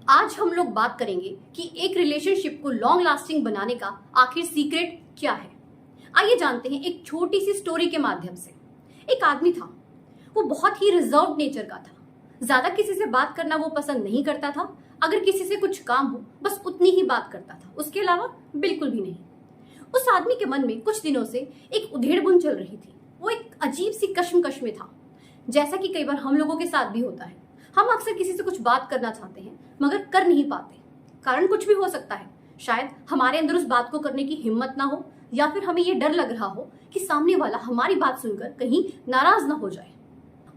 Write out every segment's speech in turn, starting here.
आज हम लोग बात करेंगे कि एक रिलेशनशिप को लॉन्ग लास्टिंग बनाने का आखिर सीक्रेट क्या है। आइए जानते हैं एक छोटी सी स्टोरी के माध्यम से। एक आदमी था, वो बहुत ही रिजर्व्ड नेचर का था। ज्यादा किसी से बात करना वो पसंद नहीं करता था। अगर किसी से कुछ काम हो बस उतनी ही बात करता था, उसके अलावा बिल्कुल भी नहीं। उस आदमी के मन में कुछ दिनों से एक उधेड़बुन चल रही थी। वो एक अजीब सी कश्मकश में था, जैसा कि कई बार हम लोगों के साथ भी होता है। हम अक्सर किसी से कुछ बात करना चाहते हैं मगर कर नहीं पाते। कारण कुछ भी हो सकता है। शायद हमारे अंदर उस बात को करने की हिम्मत ना हो, या फिर हमें ये डर लग रहा हो कि सामने वाला हमारी बात सुनकर कहीं नाराज ना हो जाए।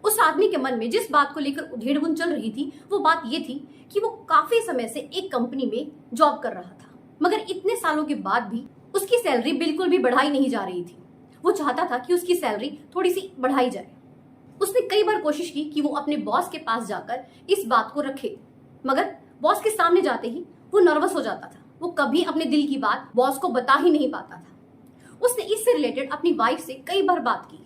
उस आदमी के मन में जिस बात को लेकर उधेड़बुन चल रही थी वो बात ये थी कि वो काफी समय से एक कंपनी में जॉब कर रहा था, मगर इतने सालों के बाद भी उसकी सैलरी बिल्कुल भी बढ़ाई नहीं जा रही थी। वो चाहता था कि उसकी सैलरी थोड़ी सी बढ़ाई जाए। उसने कई बार कोशिश की कि वो अपने बॉस के पास जाकर इस बात को रखे, मगर बॉस के सामने जाते ही वो नर्वस हो जाता था। वो कभी अपने दिल की बात बॉस को बता ही नहीं पाता था। उसने इससे रिलेटेड अपनी वाइफ से कई बार बात की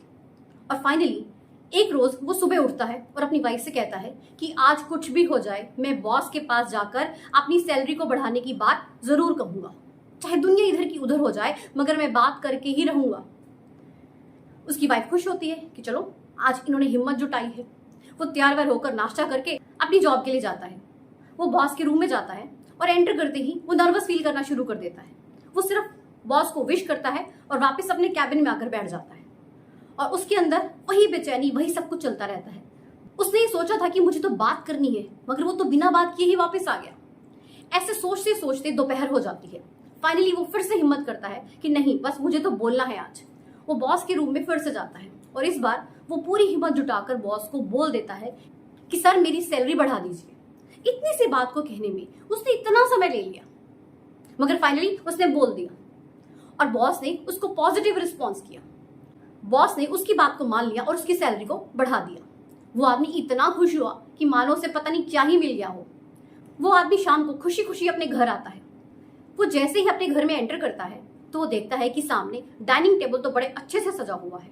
और फाइनली एक रोज वो सुबह उठता है और अपनी वाइफ से कहता है कि आज कुछ भी हो जाए मैं बॉस के पास जाकर अपनी सैलरी को बढ़ाने की बात जरूर कहूंगा, चाहे दुनिया इधर की उधर हो जाए मगर मैं बात करके ही रहूंगा। उसकी वाइफ खुश होती है कि चलो आज इन्होंने हिम्मत जुटाई है। वो तैयार व्यार होकर नाश्ता करके अपनी जॉब के लिए जाता है। वो बॉस के रूम में जाता है और एंटर करते ही वो नर्वस फील करना शुरू कर देता है। वो सिर्फ बॉस को विश करता है और वापस अपने कैबिन में आकर बैठ जाता है और उसके अंदर वही बेचैनी, वही सब कुछ चलता रहता है। उसने ये सोचा था कि मुझे तो बात करनी है, मगर वो तो बिना बात किए ही वापस आ गया। ऐसे सोचते सोचते दोपहर हो जाती है। फाइनली वो फिर से हिम्मत करता है कि नहीं, बस मुझे तो बोलना है आज। वो बॉस के रूम में फिर से जाता है और इस बार वो पूरी हिम्मत जुटाकर बॉस को बोल देता है कि सर मेरी सैलरी बढ़ा दीजिए। इतनी सी बात को कहने में उसने इतना समय ले लिया, मगर फाइनली उसने बोल दिया और बॉस ने उसको पॉजिटिव रिस्पॉन्स किया। बॉस ने उसकी बात को मान लिया और उसकी सैलरी को बढ़ा दिया। वो आदमी इतना खुश हुआ कि मानो उसे पता नहीं क्या ही मिल गया हो। वो आदमी शाम को खुशी खुशी अपने घर आता है। वो जैसे ही अपने घर में एंटर करता है तो वो देखता है कि सामने डाइनिंग टेबल तो बड़े अच्छे से सजा हुआ है।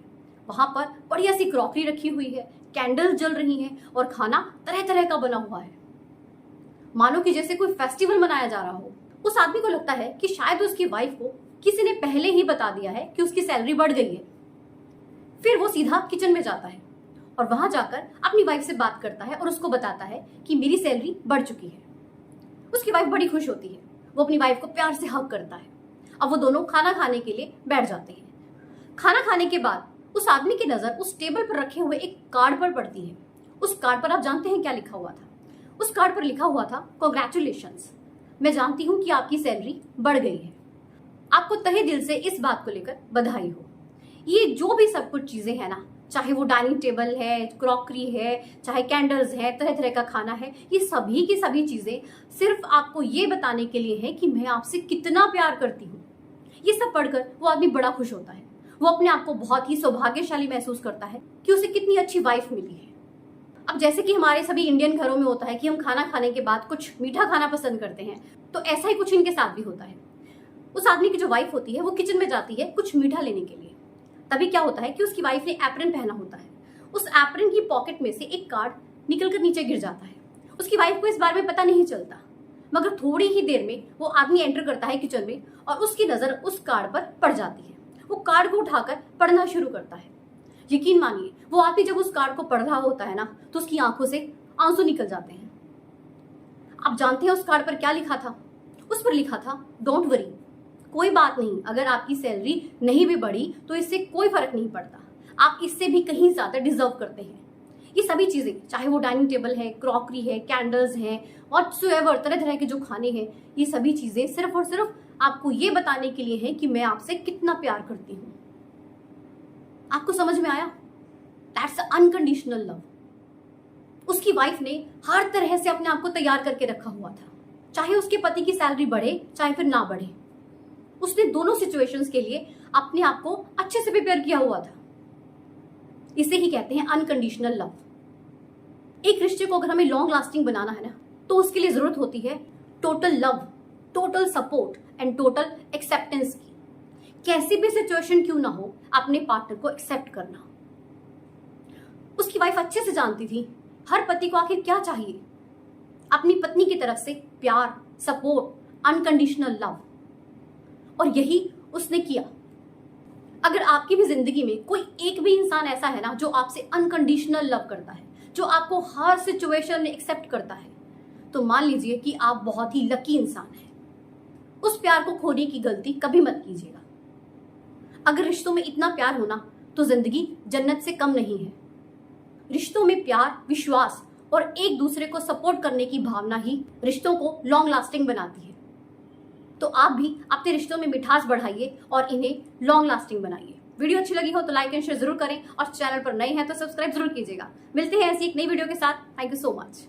वहां पर बढ़िया सी क्रॉकरी रखी हुई है, कैंडल्स जल रही हैं और खाना तरह तरह का बना हुआ है, मानो कि जैसे कोई फेस्टिवल मनाया जा रहा हो। उस आदमी को लगता है कि शायद उसकी वाइफ को किसी ने पहले ही बता दिया है कि उसकी सैलरी बढ़ गई है। फिर वो सीधा किचन में जाता है और वहां जाकर अपनी वाइफ से बात करता है और उसको बताता है कि मेरी सैलरी बढ़ चुकी है। उसकी वाइफ बड़ी खुश होती है। वो अपनी वाइफ को प्यार से हग करता है। अब वो दोनों खाना खाने के लिए बैठ जाते हैं। खाना खाने के बाद उस आदमी की नजर उस टेबल पर रखे हुए एक कार्ड पर पड़ती है। उस कार्ड पर आप जानते हैं क्या लिखा हुआ था? उस कार्ड पर लिखा हुआ था कॉन्ग्रेचुलेशंस, मैं जानती हूं कि आपकी सैलरी बढ़ गई है। आपको तहे दिल से इस बात को लेकर बधाई हो। ये जो भी सब कुछ चीजें हैं ना, चाहे वो डाइनिंग टेबल है, क्रॉकरी है, चाहे कैंडल्स है, तरह तरह का खाना है, ये सभी की सभी चीजें सिर्फ आपको ये बताने के लिए है कि मैं आपसे कितना प्यार करती हूँ। ये सब पढ़कर वो आदमी बड़ा खुश होता है। वो अपने आप को बहुत ही सौभाग्यशाली महसूस करता है कि उसे कितनी अच्छी वाइफ मिली है। अब जैसे कि हमारे सभी इंडियन घरों में होता है कि हम खाना खाने के बाद कुछ मीठा खाना पसंद करते हैं, तो ऐसा ही कुछ इनके साथ भी होता है। उस आदमी की जो वाइफ होती है वो किचन में जाती है कुछ मीठा लेने के लिए। तभी क्या होता है कि उसकी वाइफ ने एप्रन पहना होता है। उस एप्रन की पॉकेट में से एक कार्ड निकलकर नीचे गिर जाता है। उसकी वाइफ को इस बारे में पता नहीं चलता, मगर थोड़ी ही देर में वो आदमी एंटर करता है किचन में और उसकी नजर उस कार्ड पर पड़ जाती है। वो कार्ड को उठाकर पढ़ना शुरू करता है। यकीन मानिए, वो आदमी जब उस कार्ड को पढ़ रहा होता है ना, तो उसकी आंखों से आंसू निकल जाते हैं। आप जानते हैं उस कार्ड पर क्या लिखा था? उस पर लिखा था, डोंट वरी, कोई बात नहीं, अगर आपकी सैलरी नहीं भी बढ़ी तो इससे कोई फर्क नहीं पड़ता, आप इससे भी कहीं ज्यादा डिजर्व करते हैं। ये सभी चीजें, चाहे वो डाइनिंग टेबल है, क्रॉकरी है, कैंडल्स हैं और तरह तरह के जो खाने हैं, ये सभी चीजें सिर्फ और सिर्फ आपको ये बताने के लिए है कि मैं आपसे कितना प्यार करती हूँ। आपको समझ में आया? That's unconditional love. उसकी वाइफ ने हर तरह से अपने आप को तैयार करके रखा हुआ था, चाहे उसके पति की सैलरी बढ़े चाहे फिर ना बढ़े। उसने दोनों सिचुएशंस के लिए अपने आप को अच्छे से प्रिपेयर किया हुआ था। इसे ही कहते हैं अनकंडीशनल लव। एक रिश्ते को अगर हमें लॉन्ग लास्टिंग बनाना है ना, तो उसके लिए जरूरत होती है total love, total support and total acceptance की। कैसी भी सिचुएशन क्यों ना हो, अपने पार्टनर को एक्सेप्ट करना। उसकी वाइफ अच्छे से जानती थी हर पति को आखिर क्या चाहिए। अपनी पत्नी की तरफ से प्यार, सपोर्ट, अनकंडीशनल लव, और यही उसने किया। अगर आपकी भी जिंदगी में कोई एक भी इंसान ऐसा है ना जो आपसे अनकंडीशनल लव करता है, जो आपको हर सिचुएशन में एक्सेप्ट करता है, तो मान लीजिए कि आप बहुत ही लकी इंसान हैं। उस प्यार को खोने की गलती कभी मत कीजिएगा। अगर रिश्तों में इतना प्यार होना तो जिंदगी जन्नत से कम नहीं है। रिश्तों में प्यार, विश्वास और एक दूसरे को सपोर्ट करने की भावना ही रिश्तों को लॉन्ग लास्टिंग बनाती है। तो आप भी अपने रिश्तों में मिठास बढ़ाइए और इन्हें लॉन्ग लास्टिंग बनाइए। वीडियो अच्छी लगी हो तो लाइक एंड शेयर जरूर करें और चैनल पर नए हैं तो सब्सक्राइब जरूर कीजिएगा। मिलते हैं ऐसी एक नई वीडियो के साथ। Thank you so much.